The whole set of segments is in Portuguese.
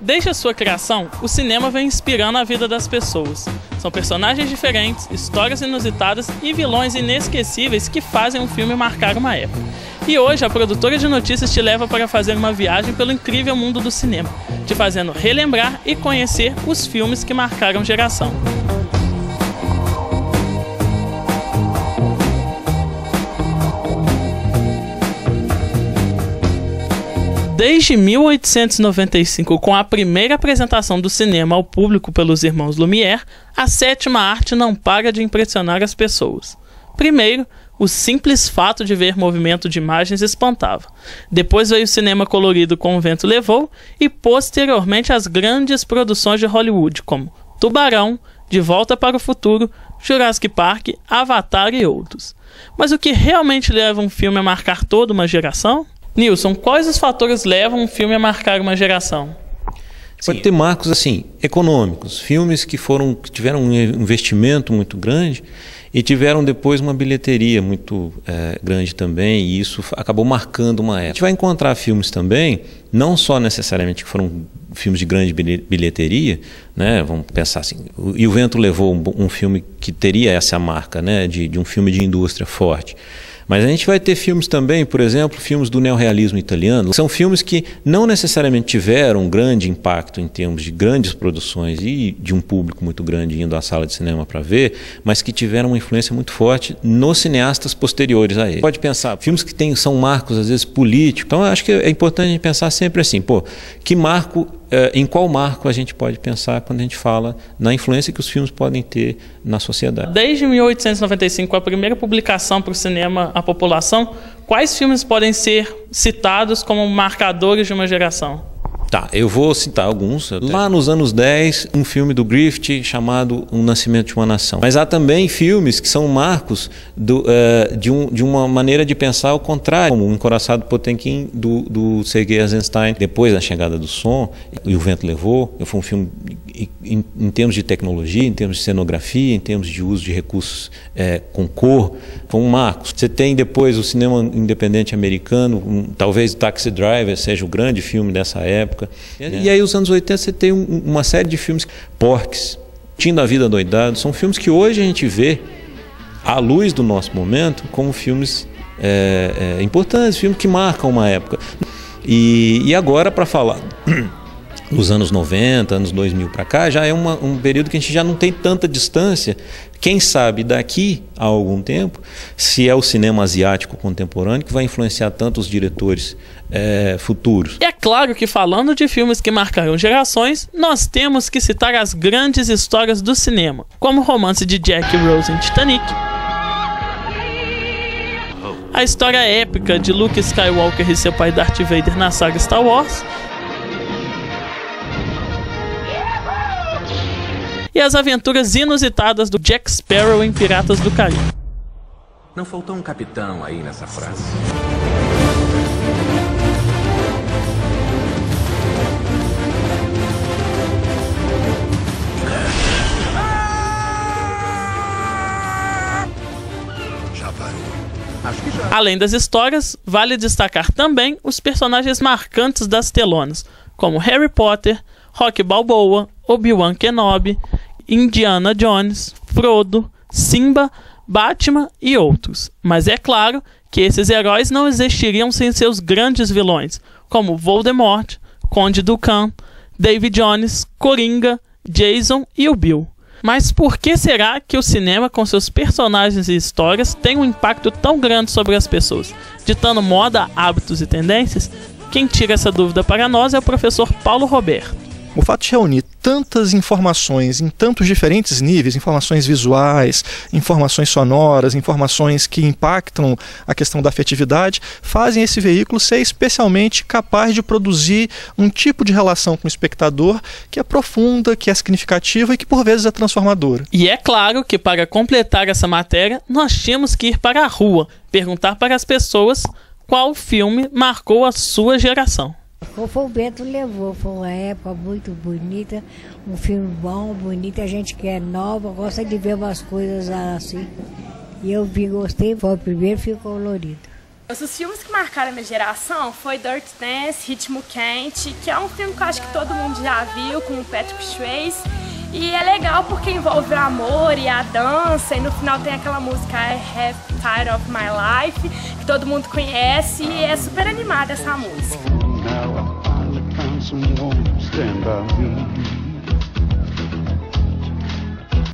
Desde a sua criação, o cinema vem inspirando a vida das pessoas. São personagens diferentes, histórias inusitadas e vilões inesquecíveis que fazem um filme marcar uma época. E hoje a produtora de notícias te leva para fazer uma viagem pelo incrível mundo do cinema, te fazendo relembrar e conhecer os filmes que marcaram geração. Desde 1895, com a primeira apresentação do cinema ao público pelos irmãos Lumière, a sétima arte não para de impressionar as pessoas. Primeiro, o simples fato de ver movimento de imagens espantava. Depois veio o cinema colorido com O Vento Levou e, posteriormente, as grandes produções de Hollywood, como Tubarão, De Volta para o Futuro, Jurassic Park, Avatar e outros. Mas o que realmente leva um filme a marcar toda uma geração? Nilson, quais os fatores levam um filme a marcar uma geração? Pode ter marcos assim, econômicos, filmes que tiveram um investimento muito grande e tiveram depois uma bilheteria muito grande também, e isso acabou marcando uma época. A gente vai encontrar filmes também, não só necessariamente que foram filmes de grande bilheteria, né? Vamos pensar assim, E o Vento Levou, um filme que teria essa marca, né? de um filme de indústria forte. Mas a gente vai ter filmes também, por exemplo, filmes do neorrealismo italiano. São filmes que não necessariamente tiveram um grande impacto em termos de grandes produções e de um público muito grande indo à sala de cinema para ver, mas que tiveram uma influência muito forte nos cineastas posteriores a ele. Pode pensar, filmes que são marcos, às vezes, políticos. Então, eu acho que é importante a gente pensar sempre assim, em qual marco a gente pode pensar quando a gente fala na influência que os filmes podem ter na sociedade. Desde 1895, a primeira publicação para o cinema à população, quais filmes podem ser citados como marcadores de uma geração? Tá, eu vou citar alguns. Lá nos anos 10, um filme do Griffith chamado O Nascimento de uma Nação. Mas há também filmes que são marcos de uma maneira de pensar ao contrário, como O Encoraçado Potemkin, do Sergei Eisenstein, depois da chegada do som, E o Vento Levou. Foi um filme em termos de tecnologia, em termos de cenografia, em termos de uso de recursos com cor, foi um marco. Você tem depois o cinema independente americano, talvez o Taxi Driver seja o grande filme dessa época. E aí, os anos 80, você tem uma série de filmes, Porcs, Tim da Vida Doidado, são filmes que hoje a gente vê, à luz do nosso momento, como filmes importantes, filmes que marcam uma época. E agora, para falar dos anos 90, anos 2000 para cá, já é um período que a gente já não tem tanta distância. Quem sabe daqui a algum tempo, se é o cinema asiático contemporâneo que vai influenciar tanto os diretores futuros. E é claro que, falando de filmes que marcaram gerações, nós temos que citar as grandes histórias do cinema, como o romance de Jack Rose em Titanic, a história épica de Luke Skywalker e seu pai Darth Vader na saga Star Wars, e as aventuras inusitadas do Jack Sparrow em Piratas do Caribe. Não faltou um capitão aí nessa frase. Já parou. Acho que já. Além das histórias, vale destacar também os personagens marcantes das telonas, como Harry Potter, Rocky Balboa, Obi-Wan Kenobi, Indiana Jones, Frodo, Simba, Batman e outros. Mas é claro que esses heróis não existiriam sem seus grandes vilões, como Voldemort, Conde Dooku, David Jones, Coringa, Jason e o Bill. Mas por que será que o cinema, com seus personagens e histórias, tem um impacto tão grande sobre as pessoas, ditando moda, hábitos e tendências? Quem tira essa dúvida para nós é o professor Paulo Roberto. O fato de reunir tantas informações em tantos diferentes níveis, informações visuais, informações sonoras, informações que impactam a questão da afetividade, fazem esse veículo ser especialmente capaz de produzir um tipo de relação com o espectador que é profunda, que é significativa e que por vezes é transformadora. E é claro que, para completar essa matéria, nós tínhamos que ir para a rua, perguntar para as pessoas qual filme marcou a sua geração. Foi O Vento Levou, foi uma época muito bonita, um filme bom, bonito, a gente que é nova, gosta de ver umas coisas assim. E eu vi, gostei, foi o primeiro filme colorido. Os filmes que marcaram a minha geração foi Dirty Dance, Ritmo Quente, que é um filme que eu acho que todo mundo já viu, com o Patrick Swayze. E é legal porque envolve o amor e a dança, e no final tem aquela música I Have Tired of My Life, que todo mundo conhece, e é super animada essa música.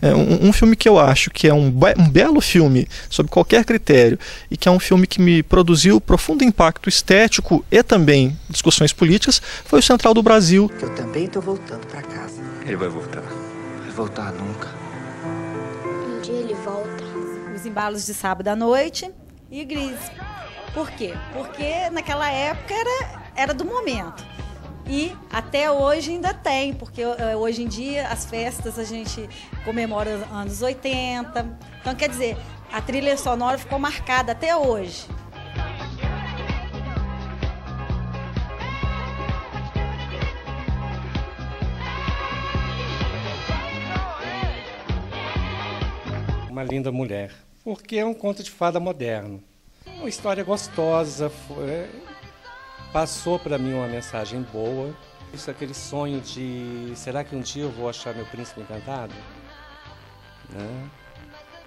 É um filme que eu acho que é um belo filme, sob qualquer critério, e que é um filme que me produziu profundo impacto estético e também discussões políticas, foi o Central do Brasil. Eu também estou voltando para casa. Ele vai voltar. Vai voltar nunca. Um dia ele volta. Os embalos de sábado à noite e Grise. Por quê? Porque naquela época era do momento. E até hoje ainda tem, porque hoje em dia as festas a gente comemora os anos 80. Então, quer dizer, a trilha sonora ficou marcada até hoje. Uma linda mulher, porque é um conto de fada moderno. Uma história gostosa, passou para mim uma mensagem boa. Isso é aquele sonho de, será que um dia eu vou achar meu príncipe encantado? Né?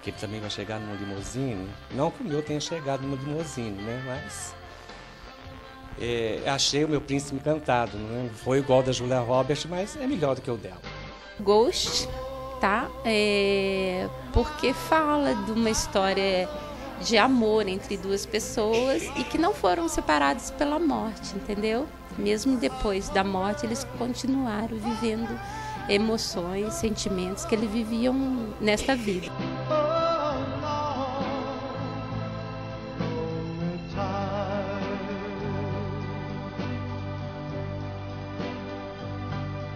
Que ele também vai chegar numa limusine. Não que o meu tenha chegado numa limusine, né? Mas achei o meu príncipe encantado. Não foi igual da Julia Roberts, mas é melhor do que o dela. Ghost, tá? Porque fala de uma história de amor entre duas pessoas e que não foram separados pela morte, entendeu? Mesmo depois da morte, eles continuaram vivendo emoções, sentimentos que eles viviam nesta vida.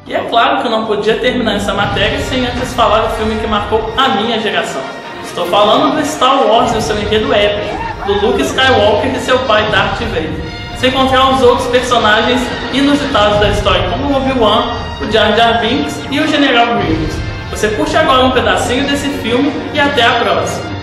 E é claro que eu não podia terminar essa matéria sem antes falar do filme que marcou a minha geração. Estou falando do Star Wars e o seu enredo épico, do Luke Skywalker e seu pai Darth Vader, sem contar os outros personagens inusitados da história, como o Obi-Wan, o Jar Jar Binks e o General Grievous. Você curte agora um pedacinho desse filme e até a próxima!